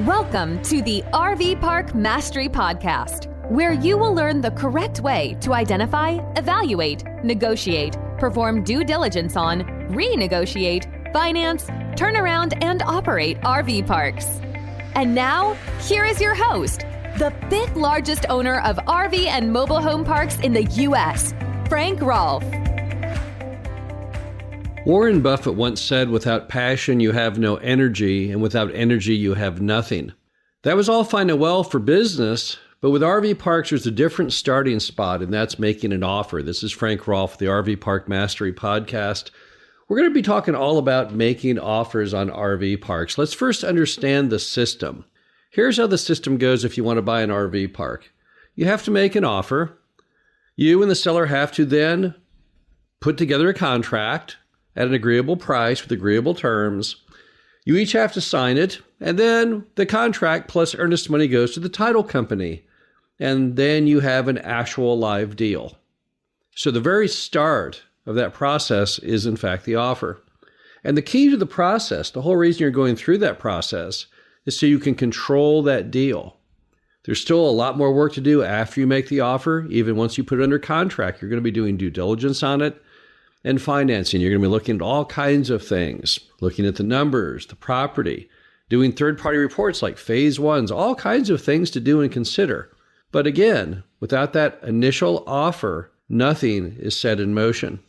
Welcome to the RV Park Mastery Podcast, where you will learn the correct way to identify, evaluate, negotiate, perform due diligence on, renegotiate, finance, turn around, and operate RV parks. And now, here is your host, the fifth largest owner of RV and mobile home parks in the U.S., Frank Rolfe. Warren Buffett once said, without passion, you have no energy, and without energy, you have nothing. That was all fine and well for business, but with RV parks, there's a different starting spot, and that's making an offer. This is Frank Rolfe, the RV Park Mastery Podcast. We're going to be talking all about making offers on RV parks. Let's first understand the system. Here's how the system goes if you want to buy an RV park. You have to make an offer. You and the seller have to then put together a contract at an agreeable price with agreeable terms. You each have to sign it, and then the contract plus earnest money goes to the title company, and then you have an actual live deal. So the very start of that process is, in fact, the offer. And the key to the process, the whole reason you're going through that process, is so you can control that deal. There's still a lot more work to do after you make the offer. Even once you put it under contract, you're going to be doing due diligence on it. And financing, you're going to be looking at all kinds of things, looking at the numbers, the property, doing third-party reports like phase ones, all kinds of things to do and consider. But again, without that initial offer, nothing is set in motion.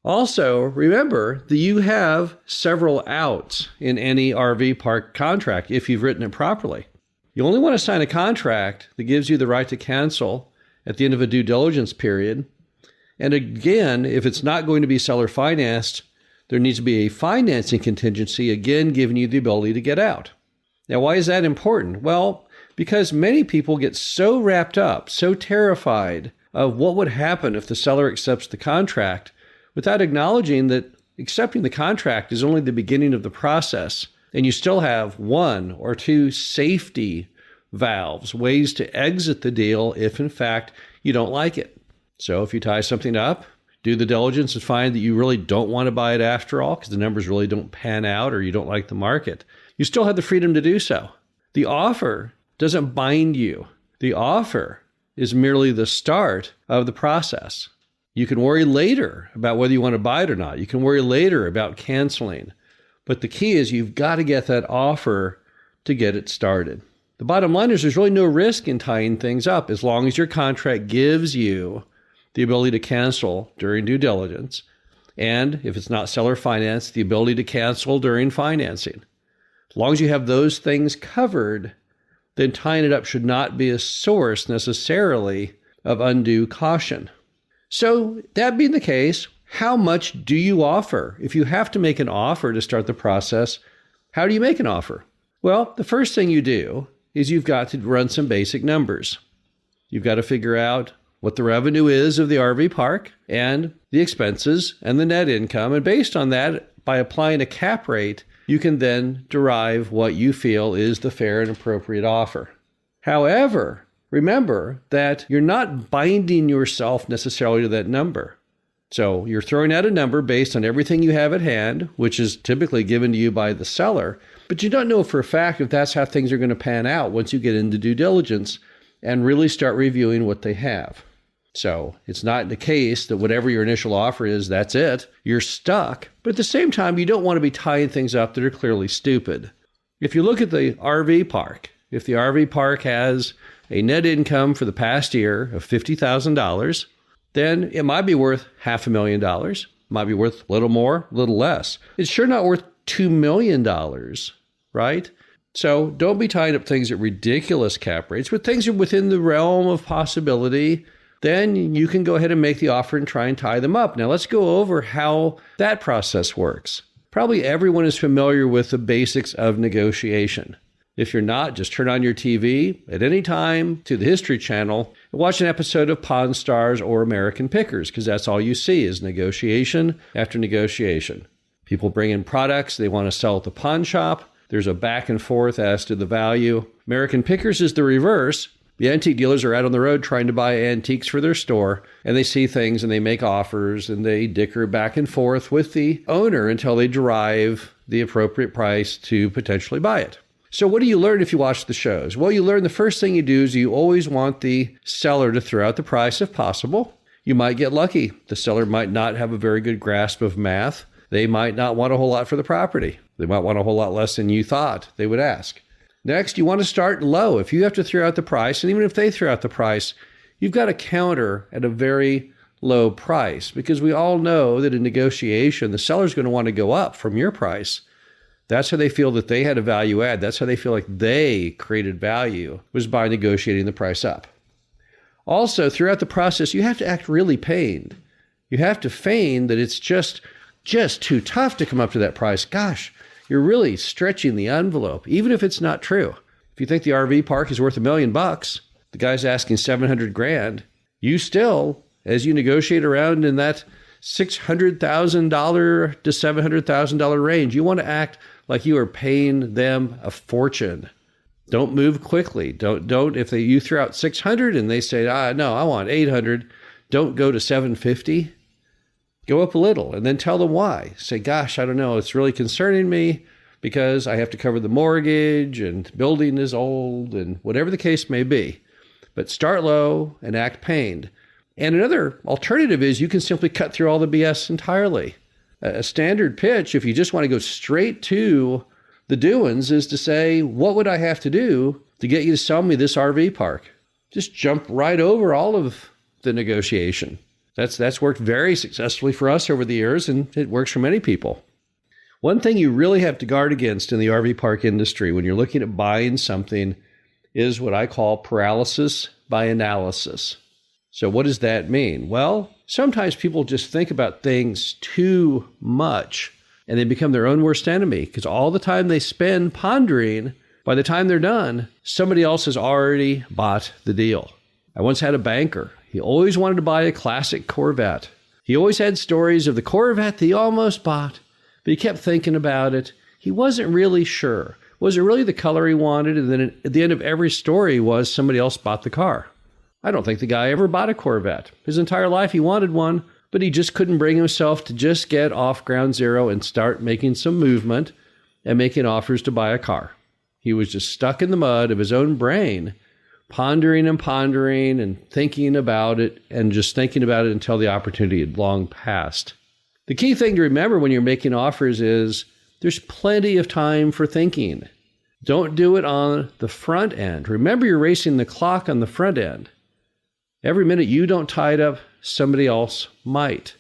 Also, remember that you have several outs in any RV park contract if you've written it properly. You only want to sign a contract that gives you the right to cancel at the end of a due diligence period. And again, if it's not going to be seller financed, there needs to be a financing contingency, again, giving you the ability to get out. Now, why is that important? Well, because many people get so wrapped up, so terrified of what would happen if the seller accepts the contract without acknowledging that accepting the contract is only the beginning of the process, and you still have one or two safety valves, ways to exit the deal if, in fact, you don't like it. So if you tie something up, do the diligence and find that you really don't want to buy it after all because the numbers really don't pan out or you don't like the market, you still have the freedom to do so. The offer doesn't bind you. The offer is merely the start of the process. You can worry later about whether you want to buy it or not. You can worry later about canceling. But the key is you've got to get that offer to get it started. The bottom line is there's really no risk in tying things up as long as your contract gives you the ability to cancel during due diligence, and if it's not seller financed, the ability to cancel during financing. As long as you have those things covered, then tying it up should not be a source necessarily of undue caution. So that being the case, how much do you offer? If you have to make an offer to start the process, how do you make an offer? Well, the first thing you do is you've got to run some basic numbers. You've got to figure out what the revenue is of the RV park and the expenses and the net income. And based on that, by applying a cap rate, you can then derive what you feel is the fair and appropriate offer. However, remember that you're not binding yourself necessarily to that number. So you're throwing out a number based on everything you have at hand, which is typically given to you by the seller, but you don't know for a fact if that's how things are going to pan out once you get into due diligence and really start reviewing what they have. So it's not the case that whatever your initial offer is, that's it. You're stuck. But at the same time, you don't want to be tying things up that are clearly stupid. If you look at the RV park, if the RV park has a net income for the past year of $50,000, then it might be worth $500,000. It might be worth a little more, a little less. It's sure not worth $2 million, right? So don't be tying up things at ridiculous cap rates, but things are within the realm of possibility. Then you can go ahead and make the offer and try and tie them up. Now let's go over how that process works. Probably everyone is familiar with the basics of negotiation. If you're not, just turn on your TV at any time to the History Channel and watch an episode of Pawn Stars or American Pickers, because that's all you see is negotiation after negotiation. People bring in products they want to sell at the pawn shop. There's a back and forth as to the value. American Pickers is the reverse. The antique dealers are out on the road trying to buy antiques for their store, and they see things and they make offers and they dicker back and forth with the owner until they derive the appropriate price to potentially buy it. So what do you learn if you watch the shows? Well, you learn the first thing you do is you always want the seller to throw out the price if possible. You might get lucky. The seller might not have a very good grasp of math. They might not want a whole lot for the property. They might want a whole lot less than you thought they would ask. Next, you want to start low. If you have to throw out the price, and even if they throw out the price, you've got to counter at a very low price, because we all know that in negotiation, the seller's going to want to go up from your price. That's how they feel that they had a value add. That's how they feel like they created value, was by negotiating the price up. Also, throughout the process, you have to act really pained. You have to feign that it's just too tough to come up to that price. Gosh, you're really stretching the envelope, even if it's not true. If you think the RV park is worth $1 million, the guy's asking $700,000, you still, as you negotiate around in that $600,000 to $700,000 range, you want to act like you are paying them a fortune. Don't move quickly. Don't if you throw out 600 and they say, no, I want 800, don't go to 750. Go up a little and then tell them why. Say, gosh, I don't know, it's really concerning me because I have to cover the mortgage and the building is old and whatever the case may be. But start low and act pained. And another alternative is you can simply cut through all the BS entirely. A standard pitch, if you just want to go straight to the doings, is to say, what would I have to do to get you to sell me this RV park? Just jump right over all of the negotiation. That's worked very successfully for us over the years, and it works for many people. One thing you really have to guard against in the RV park industry when you're looking at buying something is what I call paralysis by analysis. So what does that mean? Well, sometimes people just think about things too much and they become their own worst enemy, because all the time they spend pondering, by the time they're done, somebody else has already bought the deal. I once had a banker. He always wanted to buy a classic Corvette. He always had stories of the Corvette that he almost bought, but he kept thinking about it. He wasn't really sure. Was it really the color he wanted? And then at the end of every story was somebody else bought the car. I don't think the guy ever bought a Corvette. His entire life he wanted one, but he just couldn't bring himself to just get off ground zero and start making some movement and making offers to buy a car. He was just stuck in the mud of his own brain, pondering and thinking about it and just thinking about it until the opportunity had long passed. The key thing to remember when you're making offers is there's plenty of time for thinking. Don't do it on the front end. Remember, you're racing the clock on the front end. Every minute you don't tie it up, somebody else might.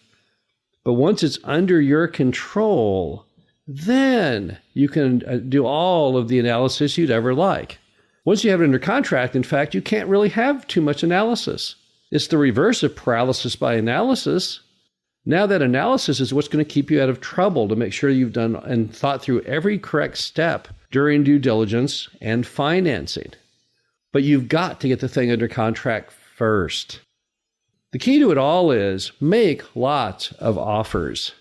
But once it's under your control, then you can do all of the analysis you'd ever like. Once you have it under contract, in fact, you can't really have too much analysis. It's the reverse of paralysis by analysis. Now that analysis is what's going to keep you out of trouble, to make sure you've done and thought through every correct step during due diligence and financing. But you've got to get the thing under contract first. The key to it all is make lots of offers.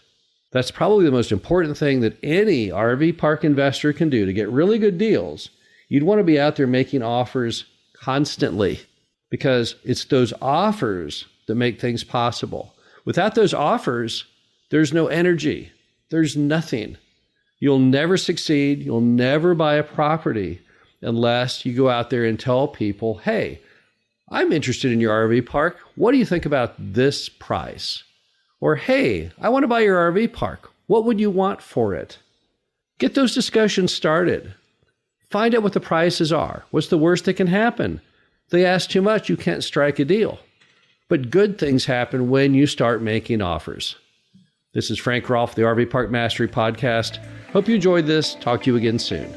That's probably the most important thing that any RV park investor can do to get really good deals. You'd want to be out there making offers constantly, because it's those offers that make things possible. Without those offers, there's no energy. There's nothing. You'll never succeed. You'll never buy a property unless you go out there and tell people, hey, I'm interested in your RV park. What do you think about this price? Or, hey, I want to buy your RV park. What would you want for it? Get those discussions started. Find out what the prices are. What's the worst that can happen? If they ask too much, you can't strike a deal. But good things happen when you start making offers. This is Frank Rolfe, the RV Park Mastery Podcast. Hope you enjoyed this. Talk to you again soon.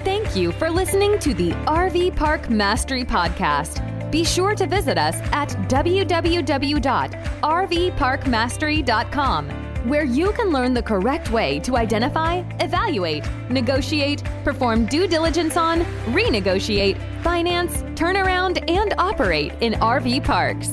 Thank you for listening to the RV Park Mastery Podcast. Be sure to visit us at www.rvparkmastery.com, where you can learn the correct way to identify, evaluate, negotiate, perform due diligence on, renegotiate, finance, turn around, and operate in RV parks.